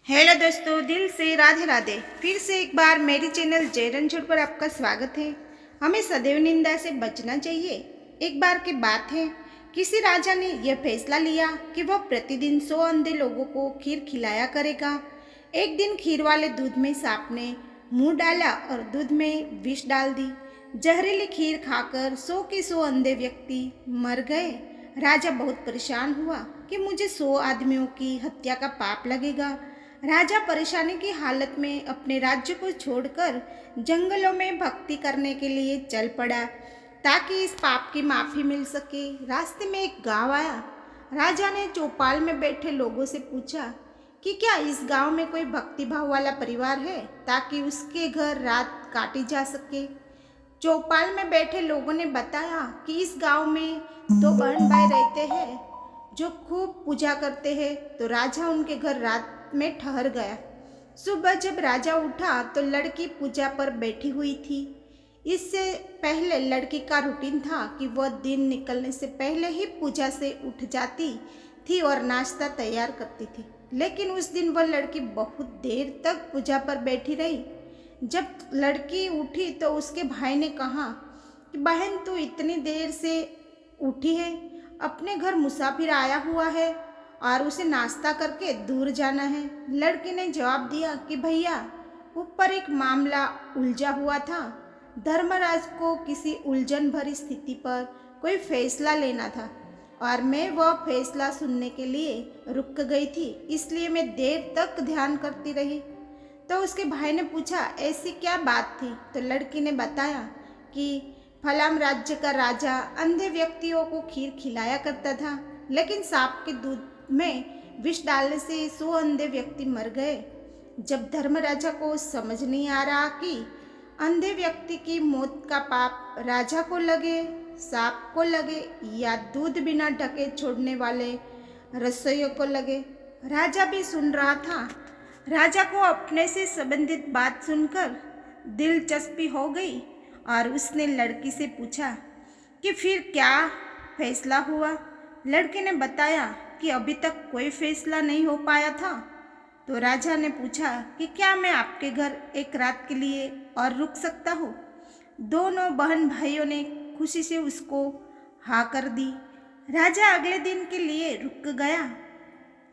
Hello दोस्तों, दिल से राधे राधे। फिर से एक बार मेरी चैनल जय रणछोड़ पर आपका स्वागत है। हमें सदैव निंदा से बचना चाहिए। एक बार की बात है, किसी राजा ने यह फैसला लिया कि वह प्रतिदिन 100 अंधे लोगों को खीर खिलाया करेगा। एक दिन खीर वाले दूध में सांप ने मुंह डाला और दूध में विष डाल दी। जहरीली खीर खाकर 100 के 100 अंधे व्यक्ति मर गए। राजा बहुत परेशान हुआ कि मुझे 100 आदमियों की हत्या का पाप लगेगा। राजा परेशानी की हालत में अपने राज्य को छोड़कर जंगलों में भक्ति करने के लिए चल पड़ा ताकि इस पाप की माफ़ी मिल सके। रास्ते में एक गांव आया। राजा ने चौपाल में बैठे लोगों से पूछा कि क्या इस गांव में कोई भक्ति भाव वाला परिवार है ताकि उसके घर रात काटी जा सके। चौपाल में बैठे लोगों ने बताया कि इस गांव में 2 बहन भाई रहते हैं जो खूब पूजा करते हैं। तो राजा उनके घर रात में ठहर गया। सुबह जब राजा उठा तो लड़की पूजा पर बैठी हुई थी। इससे पहले लड़की का रूटीन था कि वह दिन निकलने से पहले ही पूजा से उठ जाती थी और नाश्ता तैयार करती थी। लेकिन उस दिन वह लड़की बहुत देर तक पूजा पर बैठी रही। जब लड़की उठी तो उसके भाई ने कहा कि बहन, तू इतनी देर से उठी है, अपने घर मुसाफिर आया हुआ है और उसे नाश्ता करके दूर जाना है। लड़की ने जवाब दिया कि भैया, ऊपर एक मामला उलझा हुआ था। धर्मराज को किसी उलझन भरी स्थिति पर कोई फैसला लेना था और मैं वह फैसला सुनने के लिए रुक गई थी, इसलिए मैं देर तक ध्यान करती रही। तो उसके भाई ने पूछा, ऐसी क्या बात थी। तो लड़की ने बताया कि फलाम राज्य का राजा अंधे व्यक्तियों को खीर खिलाया करता था, लेकिन सांप के दूध में विष डालने से 100 अंधे व्यक्ति मर गए। जब धर्मराजा को समझ नहीं आ रहा कि अंधे व्यक्ति की मौत का पाप राजा को लगे, सांप को लगे या दूध बिना ढके छोड़ने वाले रसोइयों को लगे। राजा भी सुन रहा था। राजा को अपने से संबंधित बात सुनकर दिलचस्पी हो गई और उसने लड़की से पूछा कि फिर क्या फैसला हुआ। लड़के ने बताया कि अभी तक कोई फैसला नहीं हो पाया था। तो राजा ने पूछा कि क्या मैं आपके घर एक रात के लिए और रुक सकता हूँ। दोनों बहन भाइयों ने खुशी से उसको हाँ कर दी। राजा अगले दिन के लिए रुक गया,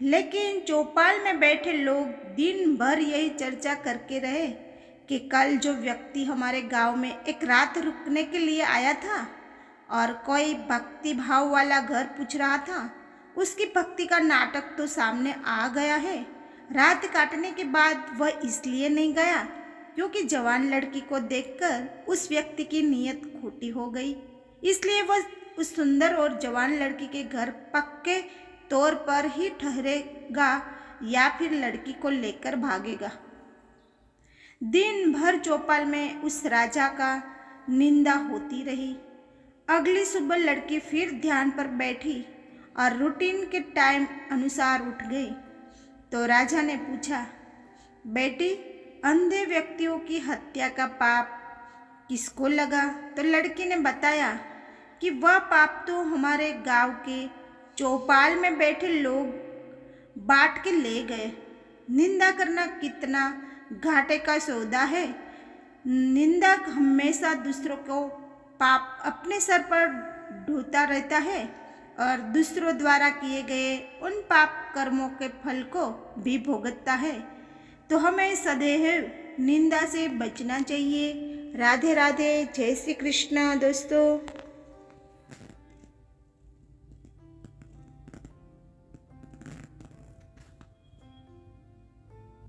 लेकिन चौपाल में बैठे लोग दिन भर यही चर्चा करके रहे कि कल जो व्यक्ति हमारे गांव में एक रात रुकने के लिए आया था और कोई भक्ति भाव वाला घर पूछ रहा था, उसकी भक्ति का नाटक तो सामने आ गया है। रात काटने के बाद वह इसलिए नहीं गया क्योंकि जवान लड़की को देखकर उस व्यक्ति की नीयत खोटी हो गई, इसलिए वह उस सुंदर और जवान लड़की के घर पक्के तौर पर ही ठहरेगा या फिर लड़की को लेकर भागेगा। दिन भर चौपाल में उस राजा का निंदा होती रही। अगली सुबह लड़की फिर ध्यान पर बैठी और रूटीन के टाइम अनुसार उठ गई। तो राजा ने पूछा, बेटी, अंधे व्यक्तियों की हत्या का पाप किसको लगा। तो लड़की ने बताया कि वह पाप तो हमारे गांव के चौपाल में बैठे लोग बांट के ले गए। निंदा करना कितना घाटे का सौदा है। निंदक हमेशा दूसरों को पाप अपने सर पर ढोता रहता है और दूसरों द्वारा किए गए उन पाप कर्मों के फल को भी भुगतता है। तो हमें सदैव निंदा से बचना चाहिए। राधे राधे, जय श्री कृष्ण दोस्तों।